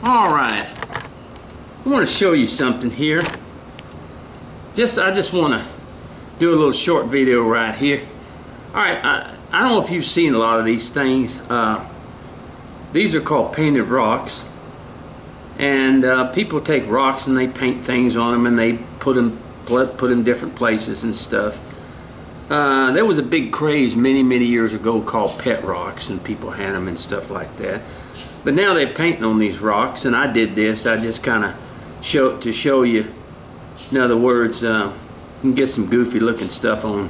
Alright, I want to show you something here. I just want to do a little short video right here. Alright, I don't know if you've seen a lot of these things. These are called painted rocks. And people take rocks and they paint things on them and they put them different places and stuff. There was a big craze many years ago called pet rocks, and people had them and stuff like that. But now they're painting on these rocks, and I did this. I just kind of show you. In other words, you can get some goofy looking stuff on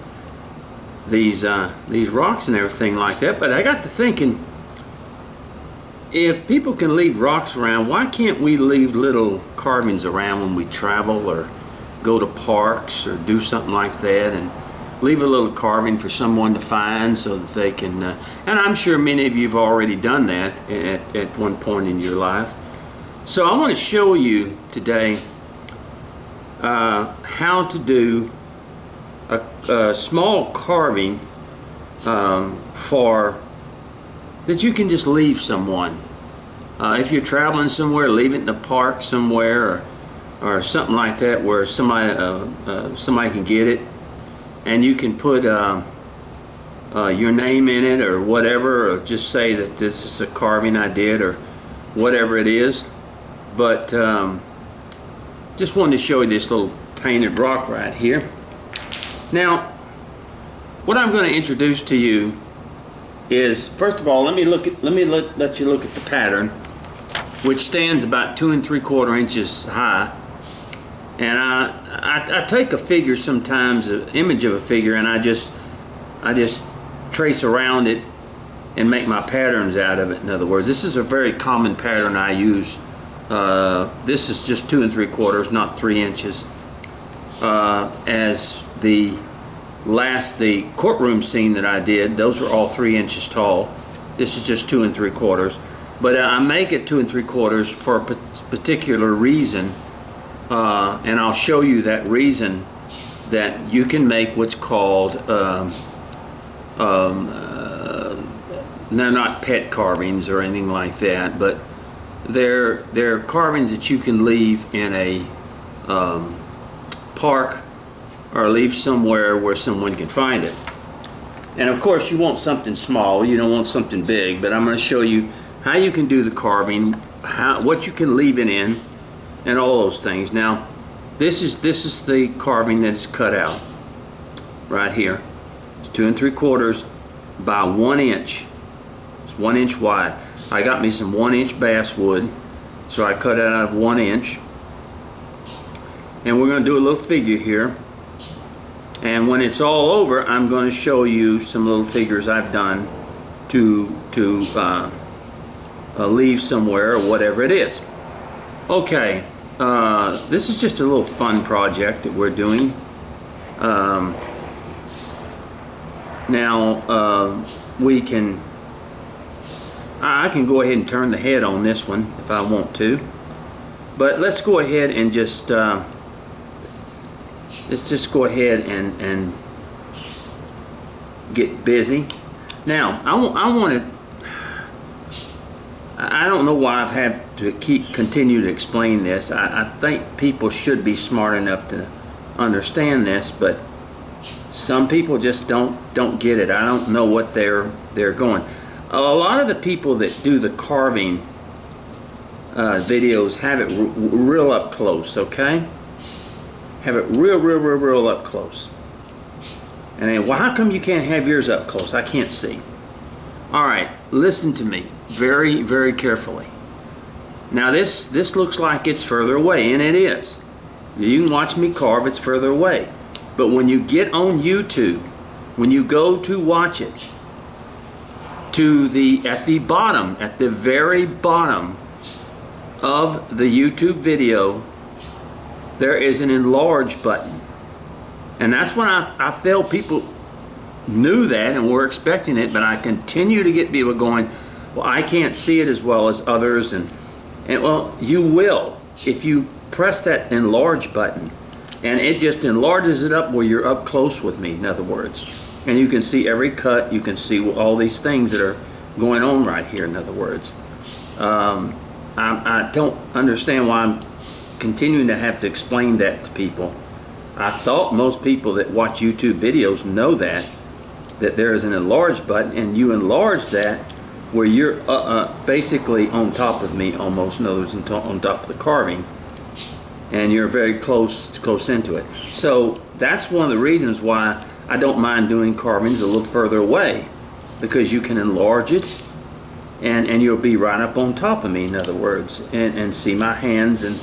these rocks and everything like that. But I got to thinking, if people can leave rocks around, why can't we leave little carvings around when we travel or go to parks or do something like that, and leave a little carving for someone to find so that they can, and I'm sure many of you have already done that at one point in your life. So I want to show you today how to do a small carving that you can just leave someone. If you're traveling somewhere, leave it in the park somewhere or something like that where somebody can get it. And you can put your name in it or whatever, or just say that this is a carving I did or whatever it is. But just wanted to show you this little painted rock right here. Now, what I'm going to introduce to you is, first of all, let you look at the pattern, which stands about 2 3/4 inches high. And I take a figure sometimes, an image of a figure, and I just trace around it and make my patterns out of it. In other words, this is a very common pattern I use. This is just 2 3/4, not 3 inches. As the courtroom scene that I did, those were all 3 inches tall. This is just 2 3/4. But I make it 2 3/4 for a particular reason. And I'll show you that reason, that you can make what's called, they're not pet carvings or anything like that, but they're carvings that you can leave in a park or leave somewhere where someone can find it. And of course you want something small, you don't want something big, but I'm going to show you how you can do the carving, what you can leave it in, and all those things. Now, this is the carving that is cut out right here. It's 2 3/4 by 1 inch. It's 1 inch wide. I got me some 1 inch basswood, so I cut it out of 1 inch. And we're going to do a little figure here. And when it's all over, I'm going to show you some little figures I've done to leave somewhere or whatever it is. Okay, this is just a little fun project that we're doing. I can go ahead and turn the head on this one if I want to, but let's go ahead and just go ahead and get busy. Now, I don't know why I've had to continue to explain this. I think people should be smart enough to understand this, but some people just don't get it. I don't know what they're going. A lot of the people that do the carving videos have it real up close, okay? Have it real up close. And then, well, how come you can't have yours up close? I can't see. All right, listen to me very carefully. Now this looks like it's further away, and it is. You can watch me carve, it's further away. But when you get on YouTube, when you go to watch it, at the very bottom of the YouTube video, there is an enlarge button. And that's when I felt people knew that and were expecting it, but I continue to get people going, well, I can't see it as well as others, and well, you will if you press that enlarge button, and it just enlarges it up where you're up close with me, in other words, and you can see every cut, you can see all these things that are going on right here, in other words. I don't understand why I'm continuing to have to explain that to people. I thought most people that watch YouTube videos know that there is an enlarge button, and you enlarge that where you're basically on top of me almost, in other words, on top of the carving, and you're very close into it. So that's one of the reasons why I don't mind doing carvings a little further away, because you can enlarge it and you'll be right up on top of me, in other words, and see my hands and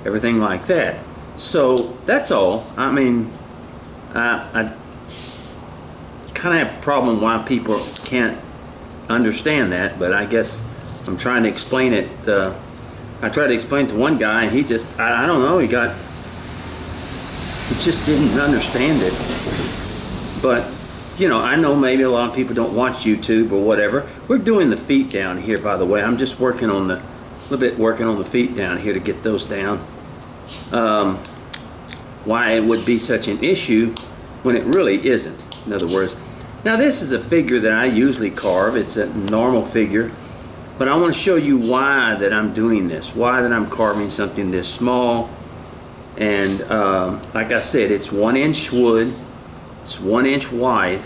everything like that. So that's all. I mean, I kind of have a problem why people can't understand that, but I guess I'm trying to explain it. I tried to explain it to one guy, and he just, I don't know, he just didn't understand it. But, you know, I know maybe a lot of people don't watch YouTube or whatever. We're doing the feet down here, by the way. I'm just working on a little bit on the feet down here to get those down. Why it would be such an issue when it really isn't, in other words. Now this is a figure that I usually carve. It's a normal figure, but I want to show you why that I'm doing this, why that I'm carving something this small. And like I said, it's 1 inch wood, it's 1 inch wide,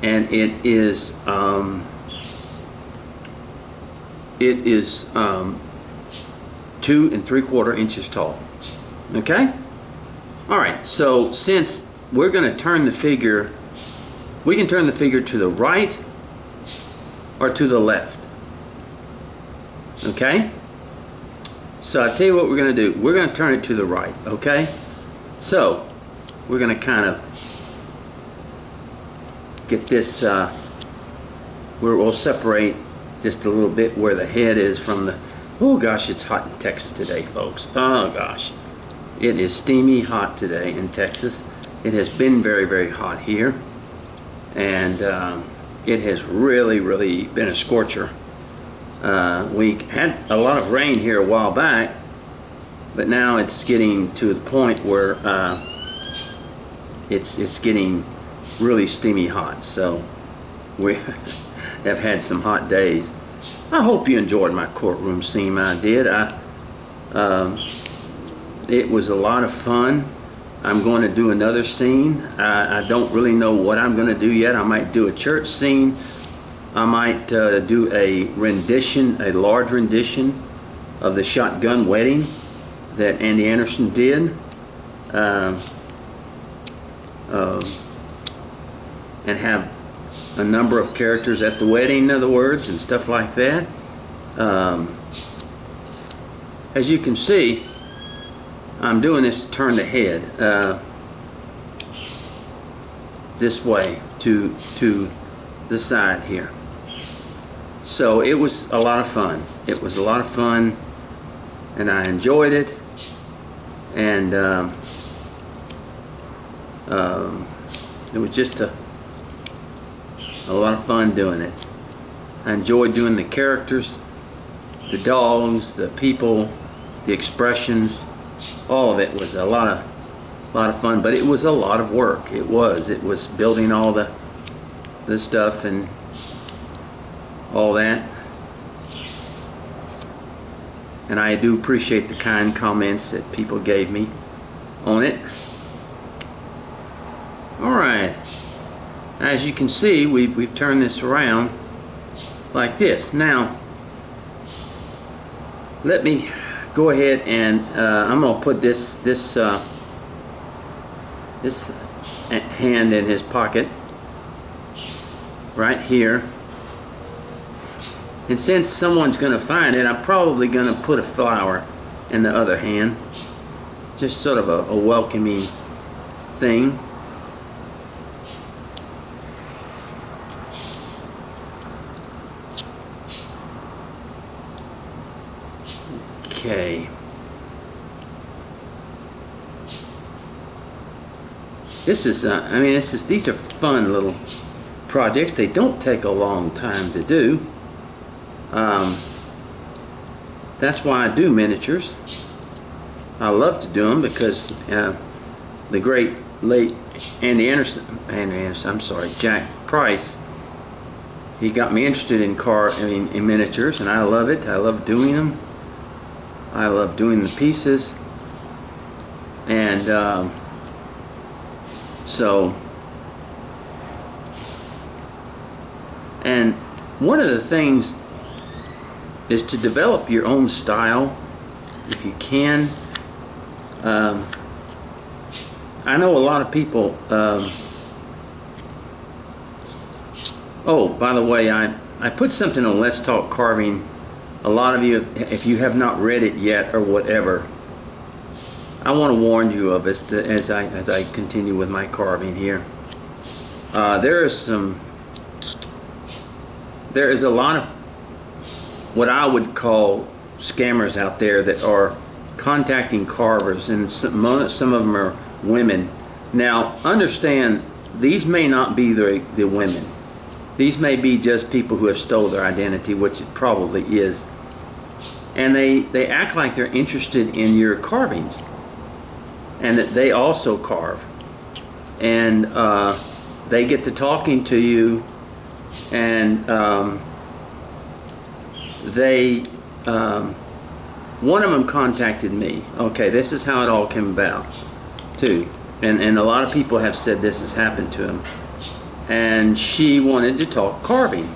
and it is 2 3/4 inches tall. Okay? Alright, so since we're going to turn the figure, we can turn the figure to the right or to the left. Okay? So I'll tell you what we're going to do. We're going to turn it to the right. Okay? So we're going to kind of get this, we'll separate just a little bit where the head is from the, oh gosh, it's hot in Texas today, folks. Oh gosh. It is steamy hot today in Texas. It has been very, very hot here. And it has really, really been a scorcher. We had a lot of rain here a while back, but now it's getting to the point where it's getting really steamy hot. So we have had some hot days. I hope you enjoyed my courtroom scene. I did. It was a lot of fun. I'm going to do another scene. I don't really know what I'm going to do yet. I might do a church scene. I might do a rendition, a large rendition of the Shotgun Wedding that Andy Anderson did. And have a number of characters at the wedding, in other words, and stuff like that. As you can see, I'm doing this to turn the head this way to the side here. So it was a lot of fun. It was a lot of fun, and I enjoyed it. And it was just a lot of fun doing it. I enjoyed doing the characters, the dogs, the people, the expressions. All of it was a lot of fun, but it was a lot of work. It was building all the stuff and all that. And I do appreciate the kind comments that people gave me on it. Alright, as you can see, we've turned this around like this. Now let me go ahead and I'm going to put this hand in his pocket right here. And since someone's going to find it, I'm probably going to put a flower in the other hand. Just sort of a welcoming thing. Okay. This is, I mean, these are fun little projects. They don't take a long time to do. That's why I do miniatures. I love to do them because the great late Jack Price he got me interested in in miniatures, and I love it. I love doing them. I love doing the pieces, and and one of the things is to develop your own style if you can. I know a lot of people. Oh, by the way, I put something on Let's Talk Carving. A lot of you, if you have not read it yet or whatever, I want to warn you of this as I continue with my carving here. There is a lot of what I would call scammers out there that are contacting carvers, and some of them are women. Now, understand, these may not be the women. These may be just people who have stole their identity, which it probably is. And they act like they're interested in your carvings, and that they also carve. And they get to talking to you, and one of them contacted me. Okay, this is how it all came about, too. And a lot of people have said this has happened to them. And she wanted to talk carving.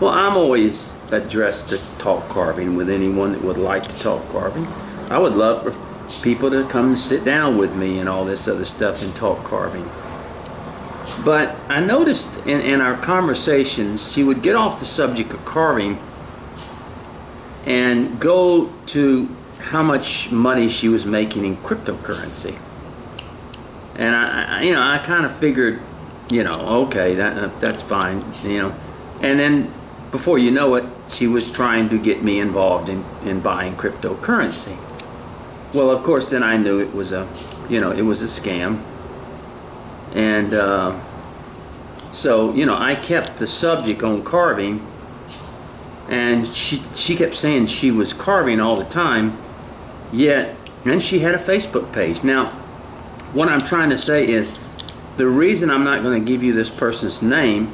Well, I'm always addressed to talk carving with anyone that would like to talk carving. I would love for people to come and sit down with me and all this other stuff and talk carving. But I noticed in our conversations, she would get off the subject of carving and go to how much money she was making in cryptocurrency. And I kind of figured, okay, that's fine, And then before you know it, she was trying to get me involved in buying cryptocurrency. Well, of course, then I knew it was a scam. And so, I kept the subject on carving, and she kept saying she was carving all the time, and she had a Facebook page. Now, what I'm trying to say is, the reason I'm not going to give you this person's name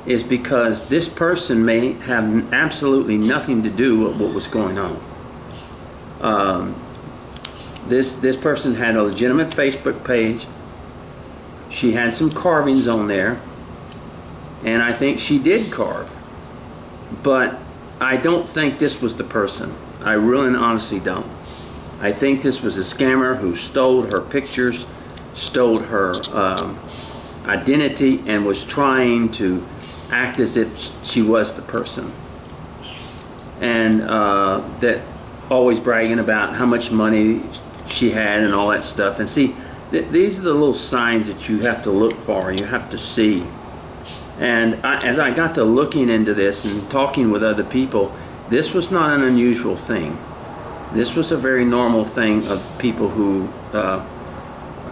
is because this person may have absolutely nothing to do with what was going on. This person had a legitimate Facebook page. She had some carvings on there, and I think she did carve. But I don't think this was the person. I really and honestly don't. I think this was a scammer who stole her pictures, stole her identity, and was trying to act as if she was the person. And that always bragging about how much money she had and all that stuff. And see, these are the little signs that you have to look for, you have to see. And as I got to looking into this and talking with other people, this was not an unusual thing. This was a very normal thing of people who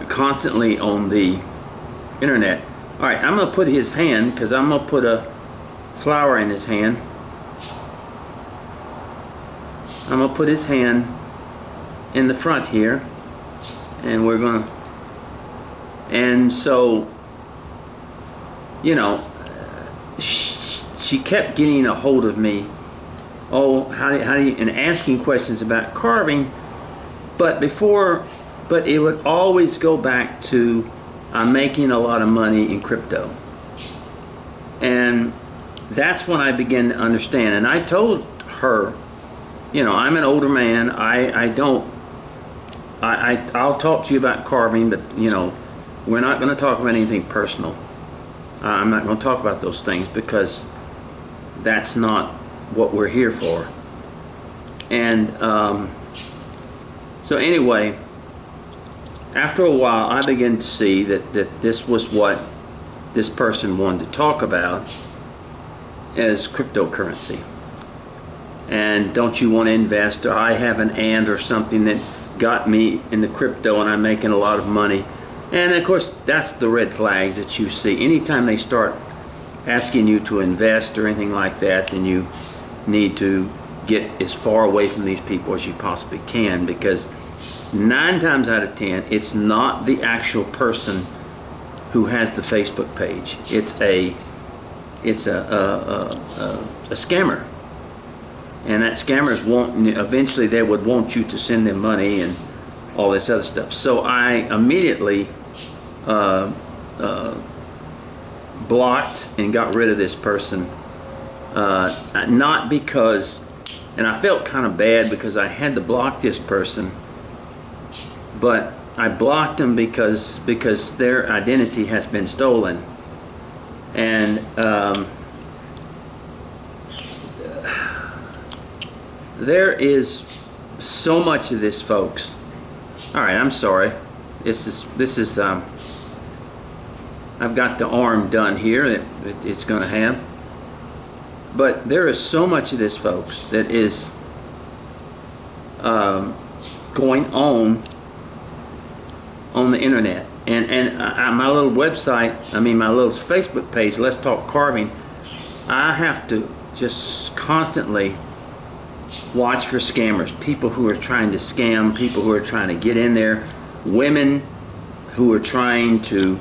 constantly on the internet. All right, I'm going to put his hand, because I'm going to put a flower in his hand. I'm going to put his hand in the front here, and we're going to, and so, she kept getting a hold of me. Oh, how do you, and asking questions about carving, but it would always go back to, I'm making a lot of money in crypto. And that's when I began to understand. And I told her, I'm an older man. I'll talk to you about carving, but we're not going to talk about anything personal. I'm not going to talk about those things, because that's not what we're here for. And so anyway, after a while, I began to see that this was what this person wanted to talk about as cryptocurrency. And don't you want to invest? Or I have an aunt or something that got me into crypto and I'm making a lot of money. And of course, that's the red flags that you see. Anytime they start asking you to invest or anything like that, then you need to get as far away from these people as you possibly can, because 9 times out of 10, it's not the actual person who has the Facebook page. It's a it's a scammer, and that scammers want, eventually they would want you to send them money and all this other stuff. So I immediately blocked and got rid of this person. Not because, and I felt kind of bad because I had to block this person, but I blocked them because their identity has been stolen. And there is so much of this, folks. All right, I'm sorry. This is I've got the arm done here that it's going to have. But there is so much of this, folks, that is going on the internet. And my little website, I mean my little Facebook page, Let's Talk Carving, I have to just constantly watch for scammers, people who are trying to scam, people who are trying to get in there, women who are trying to,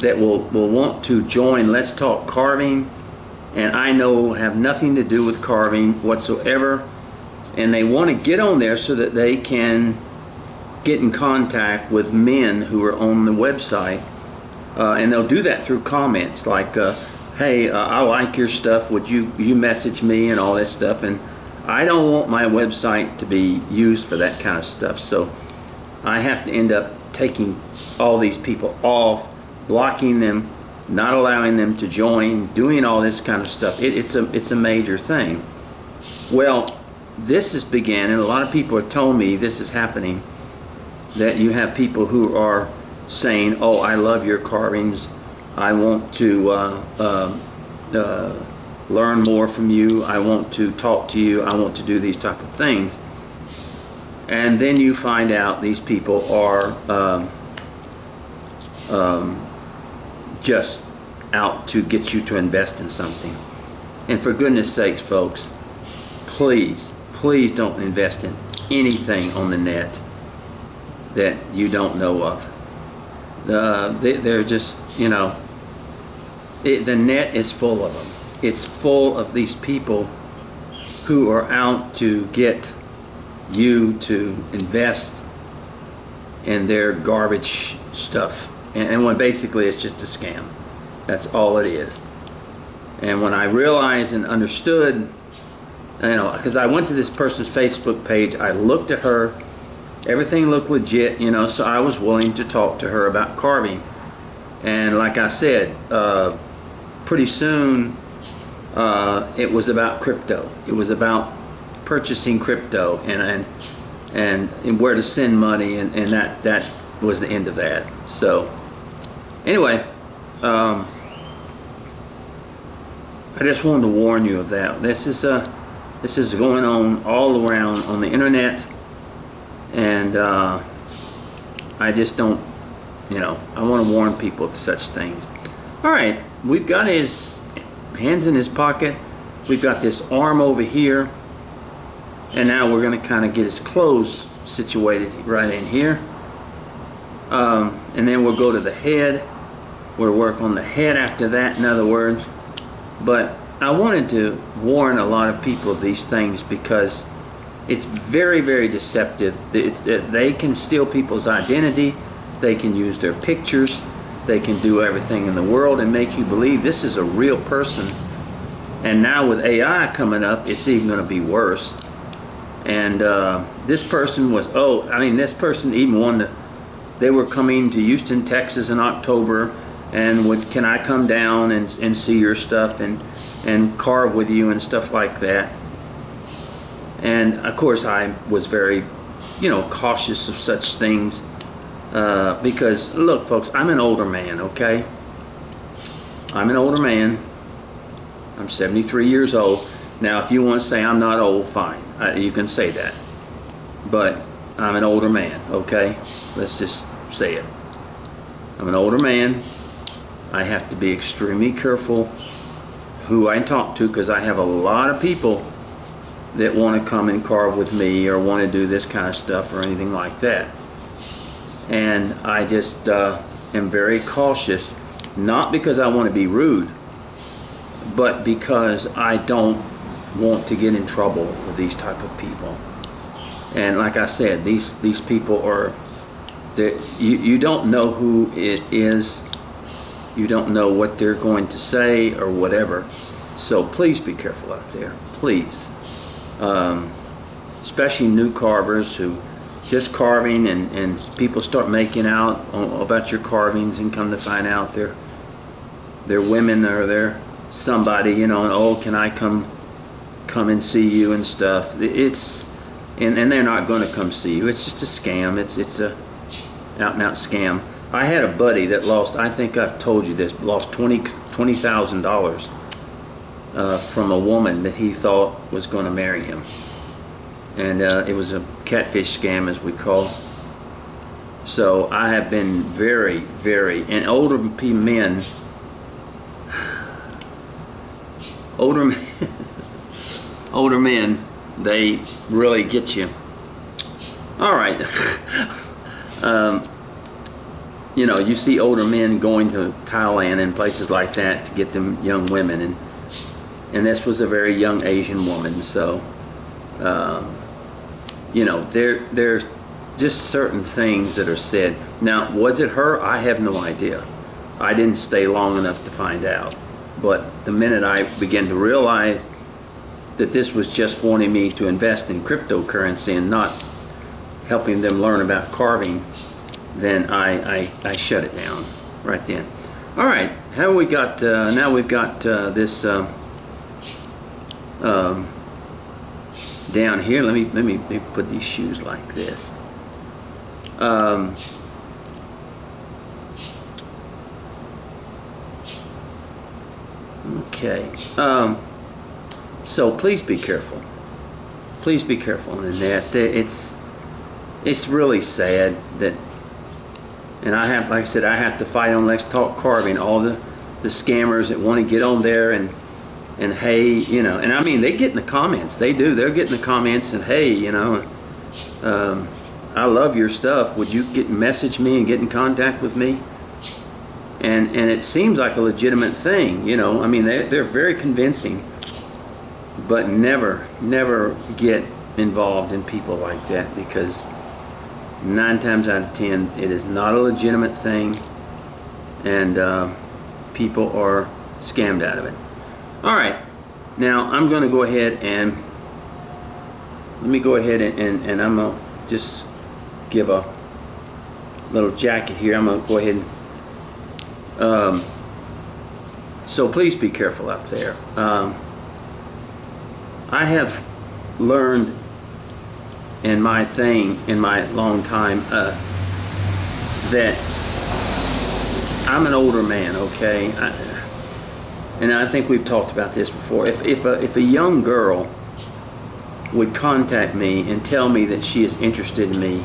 that will want to join Let's Talk Carving, and I know have nothing to do with carving whatsoever, and they want to get on there so that they can get in contact with men who are on the website, and they'll do that through comments like, hey, I like your stuff, would you message me, and all this stuff. And I don't want my website to be used for that kind of stuff, so I have to end up taking all these people off, blocking them, not allowing them to join, doing all this kind of stuff. It's a major thing. Well, this has began, and a lot of people have told me this is happening, that you have people who are saying, oh, I love your carvings, I want to learn more from you, I want to talk to you, I want to do these type of things. And then you find out these people are just out to get you to invest in something. And for goodness sakes, folks, please don't invest in anything on the net that you don't know of. They're just, you know, the net is full of them. It's full of these people who are out to get you to invest in their garbage stuff. And when basically it's just a scam. That's all it is. And when I realized and understood, you know, because I went to this person's Facebook page, I looked at her, everything looked legit, you know, so I was willing to talk to her about carving. And like I said, pretty soon it was about crypto. It was about purchasing crypto and where to send money, and that was the end of that. So anyway, I just wanted to warn you of that. This is going on all around on the internet, and I just don't, you know, I want to warn people of such things. All right, we've got his hands in his pocket, we've got this arm over here, and now we're going to kind of get his clothes situated right in here, and then we'll go to the head. We'll work on the head after that, in other words. But I wanted to warn a lot of people of these things because it's very, very deceptive. They can steal people's identity, they can use their pictures, they can do everything in the world and make you believe this is a real person. And now with AI coming up, it's even going to be worse. And this person was, this person even wanted to, they were coming to Houston, Texas in October, and can I come down and see your stuff and carve with you and stuff like that. And of course I was very, you know, cautious of such things, because look, folks, I'm an older man, okay? I'm an older man. I'm 73 years old. Now if you want to say I'm not old, fine, you can say that, but I'm an older man, okay? Let's just say it. I'm an older man. I have to be extremely careful who I talk to, because I have a lot of people that want to come and carve with me or want to do this kind of stuff or anything like that. And I just am very cautious, not because I want to be rude, but because I don't want to get in trouble with these type of people. And like I said, these people are, you don't know who it is. You don't know what they're going to say or whatever. So please be careful out there, please. Especially new carvers who just carving, and people start making out about your carvings, and come to find out they're women, or they're somebody, you know, and oh, can I come and see you and stuff. It's and they're not going to come see you. It's just a scam. It's a out and out scam. I had a buddy that lost, I think I've told you this, lost $20,000 from a woman that he thought was going to marry him. And it was a catfish scam, as we call. So I have been very, very, and older men, older men, they really get you. All right. You know, you see older men going to Thailand and places like that to get them young women, and this was a very young Asian woman. So, you know, there's just certain things that are said. Now, was it her? I have no idea. I didn't stay long enough to find out. But the minute I began to realize that this was just wanting me to invest in cryptocurrency and not helping them learn about carving, then I shut it down right then. All right, how we got? Now we've got this down here. Let me put these shoes like this. Okay. So please be careful. Please be careful on the net. It's really sad that. And I have, like I said, I have to fight on Let's Talk Carving, all the scammers that want to get on there and hey, you know, and I mean, they get in the comments. They do. They're getting the comments and hey, you know, I love your stuff. Would you message me and get in contact with me? And it seems like a legitimate thing, you know. I mean, they're very convincing, but never get involved in people like that, because 9 times out of 10, it is not a legitimate thing, and people are scammed out of it. All right, now I'm going to go ahead and let me go ahead and I'm going to just give a little jacket here. I'm going to go ahead and so please be careful out there. I have learned in my long time that I'm an older man, okay? And I think we've talked about this before. If a young girl would contact me and tell me that she is interested in me,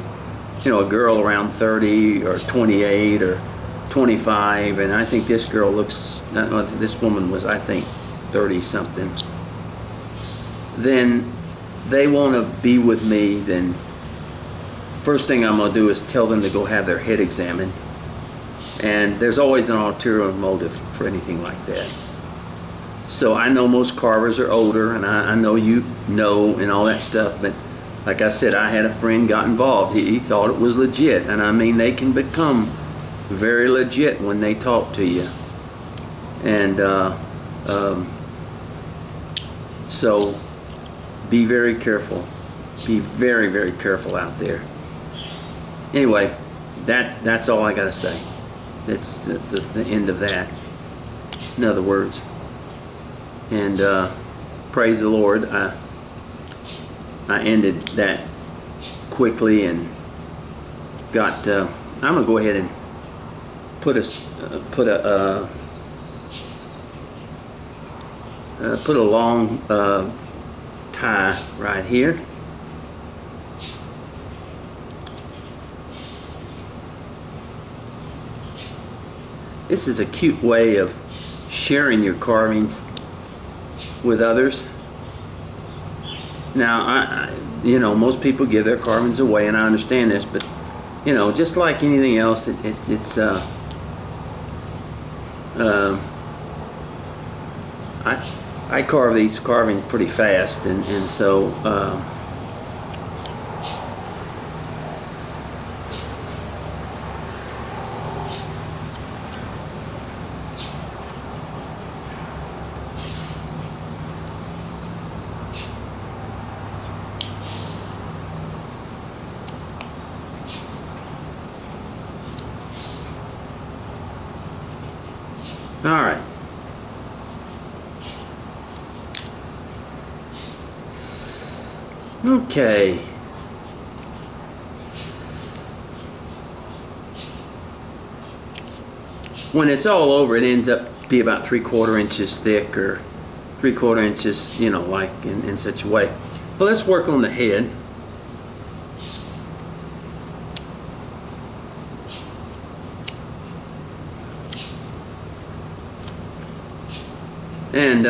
you know, a girl around 30 or 28 or 25, and I think this girl looks, this woman was, I think, 30 something, then they want to be with me, then first thing I'm going to do is tell them to go have their head examined. And there's always an ulterior motive for anything like that. So I know most carvers are older, and I know you know and all that stuff, but like I said, I had a friend got involved. He thought it was legit, and I mean, they can become very legit when they talk to you. And so be very careful. Be very, very careful out there. Anyway, that's all I got to say. That's the end of that, in other words. And praise the Lord, I ended that quickly and got, I'm going to go ahead and put a long tie right here. This is a cute way of sharing your carvings with others. Now, you know, most people give their carvings away, and I understand this, but you know, just like anything else, I carve these carvings pretty fast, and so all right. Okay. When it's all over, it ends up to be about 3/4 inches thick, or 3/4 inches, you know, like in such a way. Well, let's work on the head. And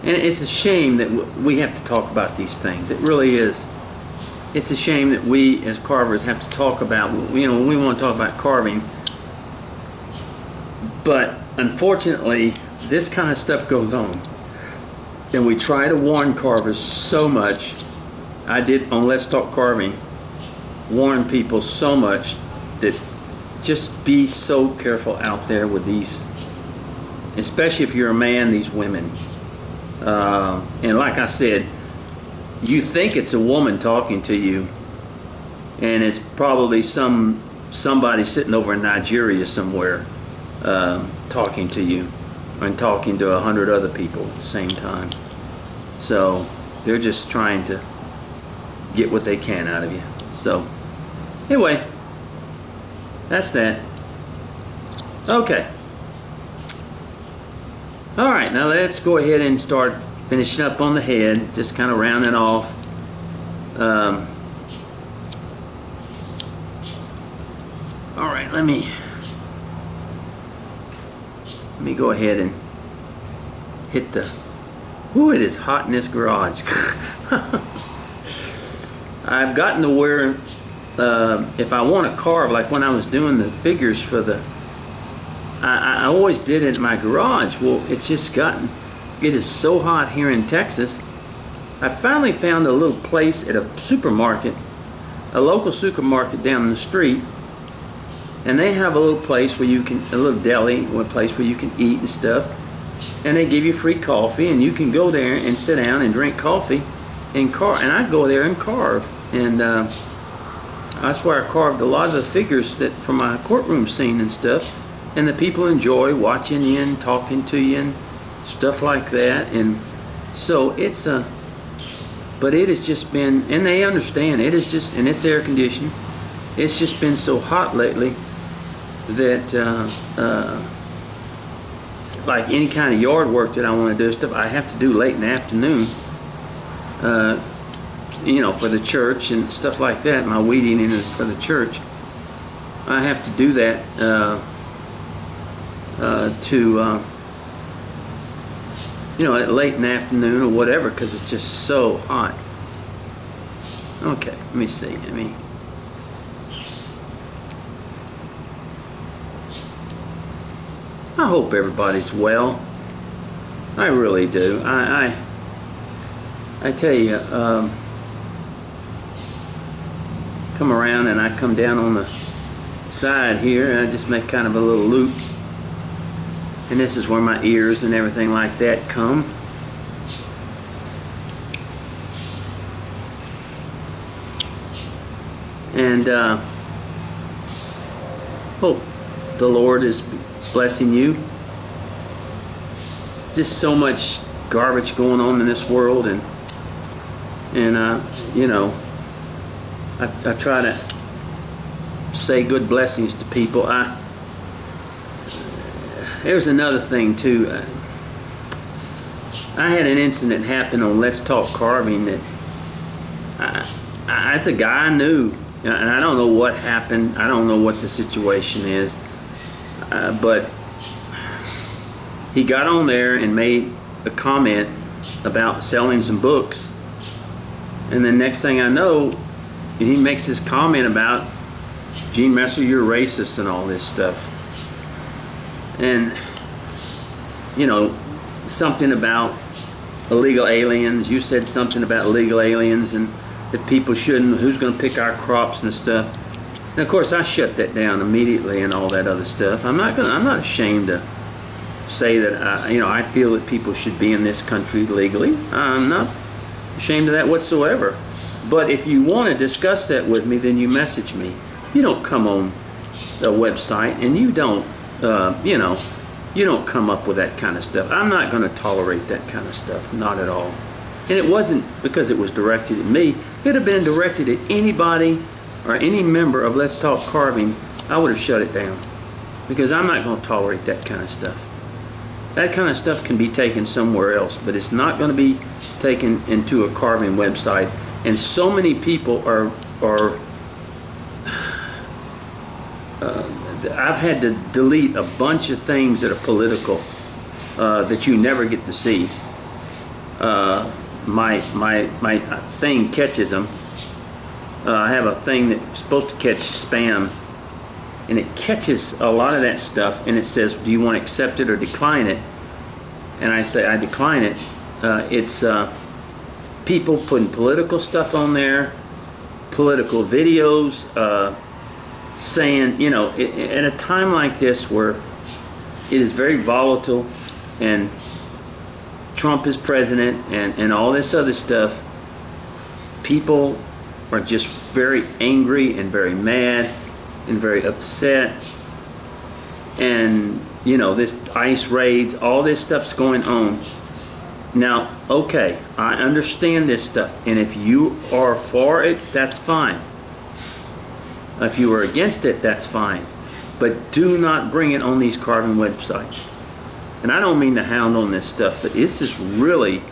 it's a shame that we have to talk about these things. It really is. It's a shame that we as carvers have to talk about, you know, when we want to talk about carving. But unfortunately, this kind of stuff goes on. And we try to warn carvers so much. I did on Let's Talk Carving, warn people so much that just be so careful out there with these, especially if you're a man, these women. And like I said, you think it's a woman talking to you, and it's probably somebody sitting over in Nigeria somewhere talking to you, and talking to 100 other people at the same time. So they're just trying to get what they can out of you. So anyway, that's that. Okay. All right, now let's go ahead and start finishing up on the head, just kind of rounding off. All right, let me go ahead and hit the. Ooh, it is hot in this garage. I've gotten to where if I want to carve, like when I was doing the figures for the, I always did it in my garage. Well, it's just gotten, it is so hot here in Texas. I finally found a little place at a supermarket, a local supermarket down the street, and they have a little place where you can, a little deli, a place where you can eat and stuff, and they give you free coffee, and you can go there and sit down and drink coffee and carve. And I go there and carve, and that's where I carved a lot of the figures that from my courtroom scene and stuff, and the people enjoy watching you and talking to you and stuff like that. And so it's a, but it has just been, and they understand it is just, and it's air conditioned. It's just been so hot lately that like any kind of yard work that I want to do stuff, I have to do late in the afternoon. You know, for the church and stuff like that, my weeding in for the church, I have to do that you know, late in the afternoon or whatever, because it's just so hot. Okay, let me see. I hope everybody's well. I really do. I tell you, come around and I come down on the side here and I just make kind of a little loop, and this is where my ears and everything like that come. And hope the Lord is blessing you. Just so much garbage going on in this world, and you know, I try to say good blessings to people. There's another thing too. I had an incident happen on Let's Talk Carving that it's a guy I knew, and I don't know what happened. I don't know what the situation is, but he got on there and made a comment about selling some books, and then next thing I know, he makes this comment about, Gene Messer, you're racist and all this stuff. And, you know, something about illegal aliens. You said something about illegal aliens and that people shouldn't, who's going to pick our crops and stuff. And of course I shut that down immediately and all that other stuff. I'm not ashamed to say that I feel that people should be in this country legally. I'm not ashamed of that whatsoever. But if you want to discuss that with me, then you message me. You don't come on the website and you don't you don't come up with that kind of stuff. I'm not going to tolerate that kind of stuff, not at all. And it wasn't because it was directed at me. If it had been directed at anybody or any member of Let's Talk Carving, I would have shut it down, because I'm not going to tolerate that kind of stuff. That kind of stuff can be taken somewhere else, but it's not going to be taken into a carving website. And so many people are I've had to delete a bunch of things that are political that you never get to see. My thing catches them. I have a thing that's supposed to catch spam, and it catches a lot of that stuff, and it says, do you want to accept it or decline it? And I say I decline it. It's people putting political stuff on there, political videos, saying, at a time like this where it is very volatile and Trump is president and all this other stuff, people are just very angry and very mad and very upset. And, this ICE raids, all this stuff's going on. Now, okay, I understand this stuff, and if you are for it, that's fine. If you are against it, that's fine. But do not bring it on these carving websites. And I don't mean to hound on this stuff, but it's just really,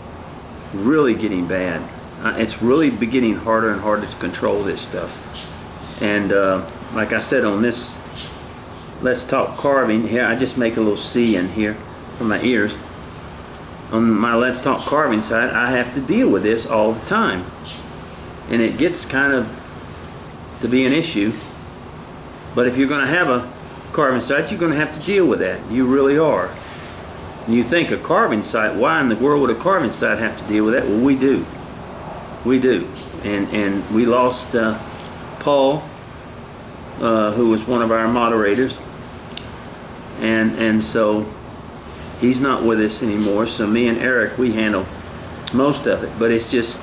really getting bad. It's really getting harder and harder to control this stuff. And like I said, on this Let's Talk Carving, here I just make a little C in here for my ears. On my Let's Talk Carving side, I have to deal with this all the time. And it gets kind of to be an issue. But if you're going to have a carving site, you're going to have to deal with that. You really are. And you think a carving site, why in the world would a carving site have to deal with that? Well, we do. We do. And we lost Paul, who was one of our moderators. And so he's not with us anymore. So me and Eric, we handle most of it. But it's just,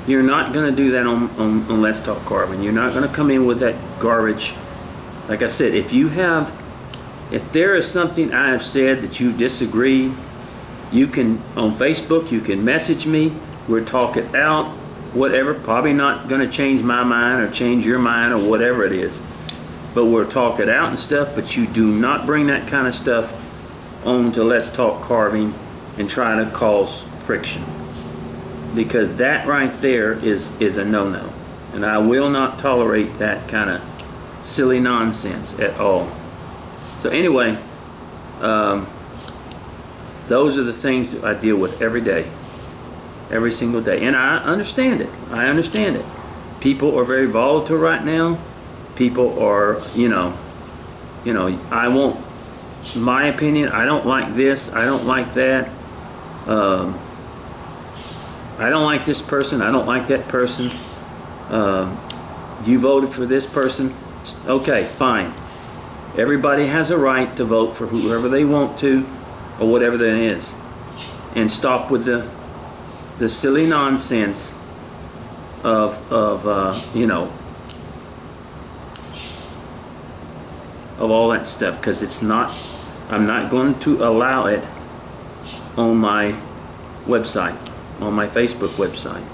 you're not going to do that on Let's Talk Carving. You're not going to come in with that garbage. Like I said, if there is something I have said that you disagree, you can, on Facebook, you can message me. We'll talk it out, whatever. Probably not going to change my mind or change your mind or whatever it is. But we'll talk it out and stuff, but you do not bring that kind of stuff on to Let's Talk Carving and try to cause friction. Because that right there is a no-no. And I will not tolerate that kind of silly nonsense at all. So anyway, those are the things that I deal with every day. Every single day. And I understand it. I understand it. People are very volatile right now. People are, I won't, my opinion, I don't like this, I don't like that. I don't like this person, I don't like that person. You voted for this person. Okay, fine. Everybody has a right to vote for whoever they want to, or whatever that is. And stop with the silly nonsense of all that stuff, because it's not, I'm not going to allow it on my website, on my Facebook website.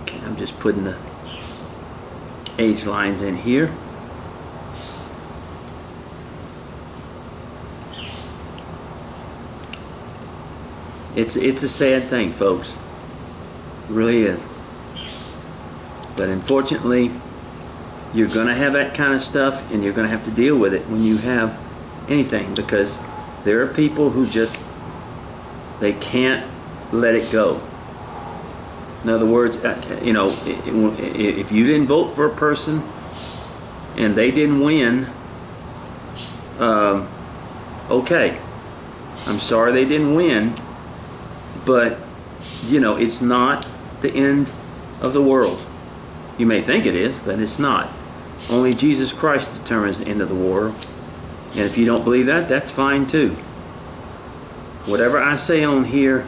Okay, I'm just putting the age lines in here. It's a sad thing, folks. It really is. But unfortunately, you're going to have that kind of stuff, and you're going to have to deal with it when you have anything, because there are people who just, they can't let it go. In other words, if you didn't vote for a person and they didn't win, Okay, I'm sorry they didn't win, but you know, it's not the end of the world. You may think it is, but it's not. Only Jesus Christ determines the end of the world. And if you don't believe that, that's fine too. Whatever I say on here,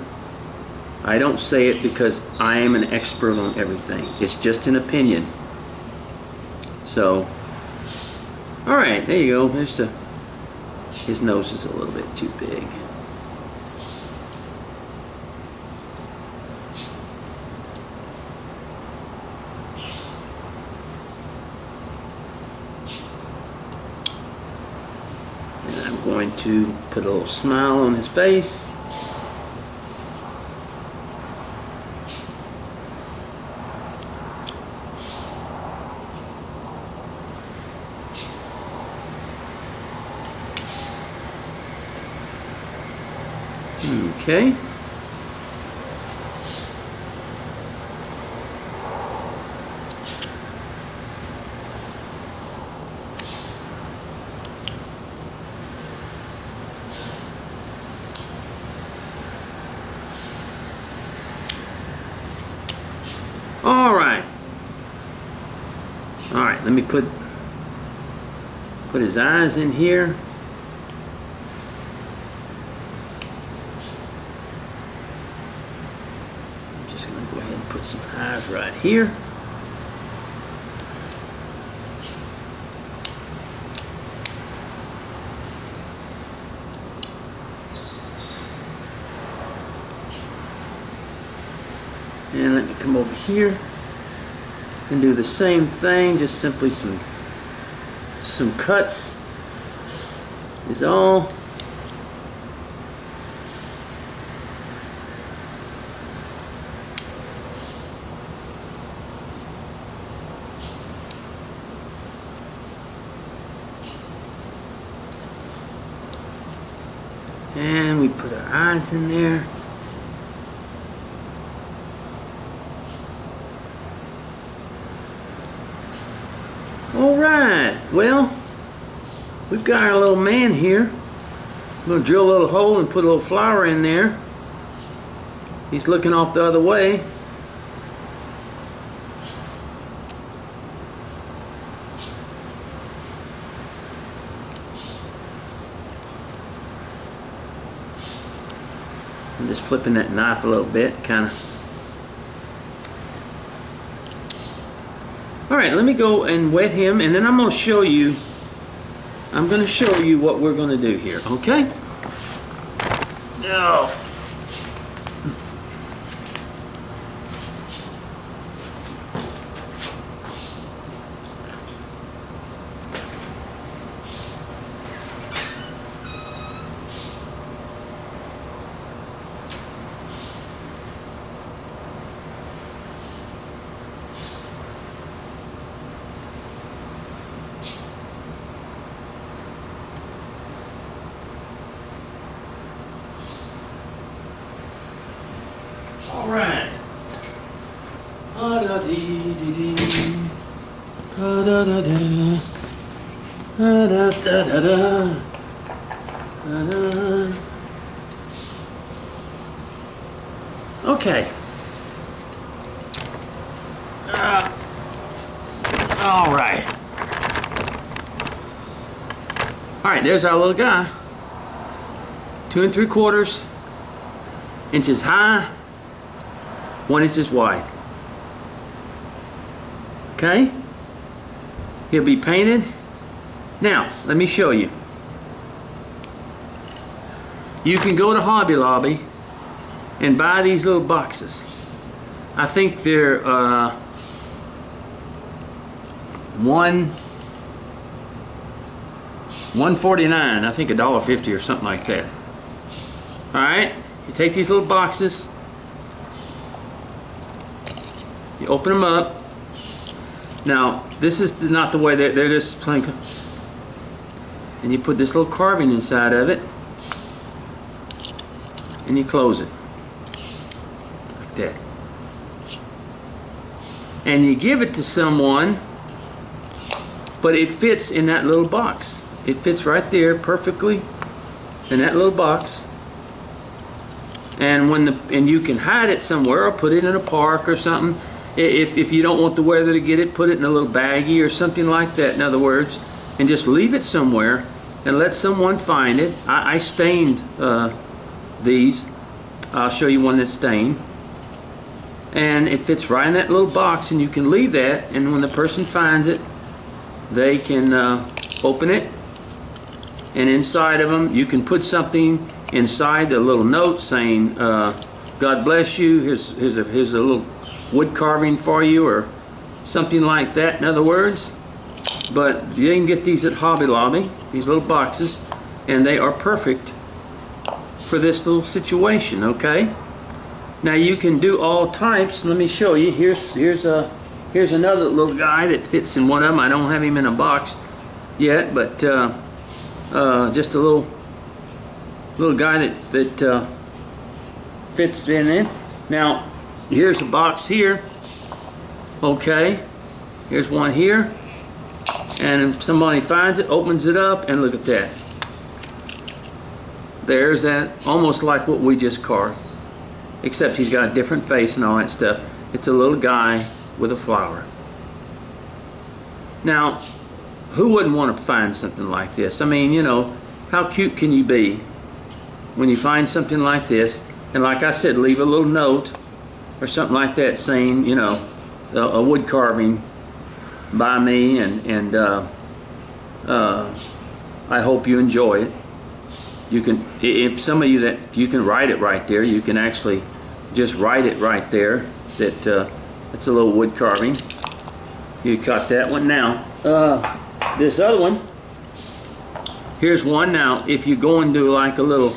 I don't say it because I am an expert on everything. It's just an opinion. So, all right, there you go. There's his nose is a little bit too big. And I'm going to put a little smile on his face. Okay. All right. All right, let me put his eyes in here. Put some eyes right here. And let me come over here and do the same thing, just simply some cuts is all. And we put our eyes in there. All right, well, we've got our little man here. I'm gonna drill a little hole and put a little flower in there. He's looking off the other way. I'm just flipping that knife a little bit, kind of. All right, let me go and wet him, and then I'm going to show you. I'm going to show you what we're going to do here. Okay? Now. All right. Okay. All right. All right, there's our little guy. 2 3/4 inches high, 1 inch wide. Okay? He'll be painted. Now, let me show you. You can go to Hobby Lobby and buy these little boxes. I think they're $1.49. I think $1.50 or something like that. All right, you take these little boxes, you open them up. Now, this is not the way they're just plain, and you put this little carving inside of it, and you close it like that, and you give it to someone, but it fits in that little box. It fits right there perfectly in that little box. And and you can hide it somewhere or put it in a park or something. If you don't want the weather to get it, put it in a little baggie or something like that, in other words, and just leave it somewhere and let someone find it. I stained these. I'll show you one that's stained. And it fits right in that little box, and you can leave that, and when the person finds it, they can open it, and inside of them you can put something inside, a little note saying God bless you, here's a little wood carving for you or something like that, in other words. But you can get these at Hobby Lobby, these little boxes, and they are perfect for this little situation. Okay, now you can do all types. Let me show you. Here's another little guy that fits in one of them. I don't have him in a box yet, but just a little guy that fits in it. Now here's a box here. Okay, here's one here, and if somebody finds it, opens it up, and look at that. There's that, almost like what we just carved, except he's got a different face and all that stuff. It's a little guy with a flower. Now, who wouldn't want to find something like this? I mean, you know, how cute can you be when you find something like this? And like I said, leave a little note or something like that saying, you know, a wood carving by me, and I hope you enjoy it. You can, if some of you that you can write it right there, you can actually just write it right there that it's a little wood carving. You got that one. Now this other one, here's one. Now if you go into like a little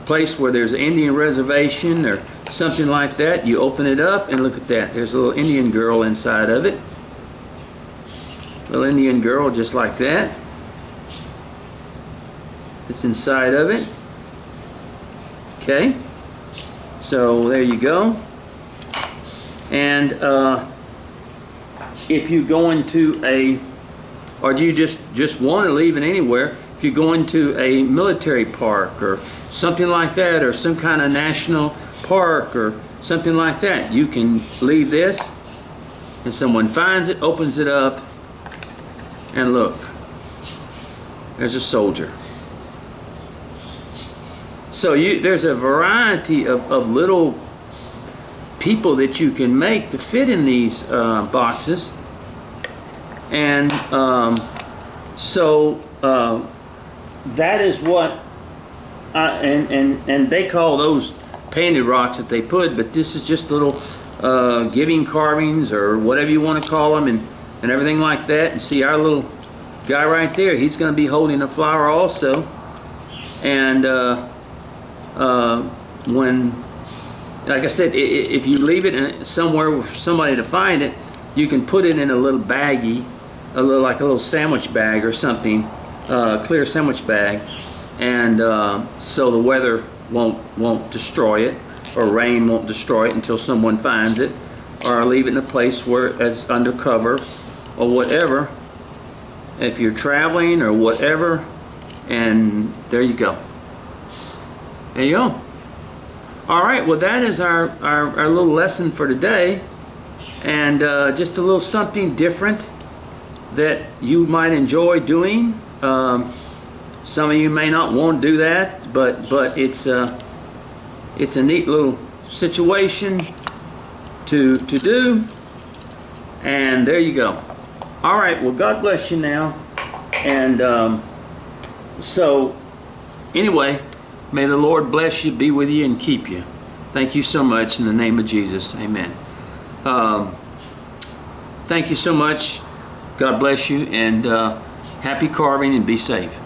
place where there's an Indian reservation or something like that, you open it up and look at that. There's a little Indian girl inside of it. Little Indian girl just like that. It's inside of it. Okay, so there you go. And if you go into a, or do you just want to leave it anywhere, if you go into a military park or something like that, or some kind of national park or something like that, you can leave this, and someone finds it, opens it up, and look, there's a soldier. So there's a variety of little people that you can make to fit in these boxes, and so that is what and they call those painted rocks that they put, but this is just little giving carvings or whatever you want to call them, and everything like that. And see, our little guy right there, he's going to be holding a flower also, and when, like I said, if you leave it somewhere for somebody to find it, you can put it in a little baggie, like a little sandwich bag or something, clear sandwich bag, and so the weather won't destroy it, or rain won't destroy it until someone finds it, or leave it in a place where it's under cover or whatever, if you're traveling or whatever. And there you go. There you go. All right, well, that is our little lesson for today, and just a little something different that you might enjoy doing. Some of you may not want to do that, but it's a neat little situation to do, and there you go. All right, well, God bless you now, and so anyway, may the Lord bless you, be with you, and keep you. Thank you so much in the name of Jesus. Amen. Thank you so much. God bless you, and happy carving, and be safe.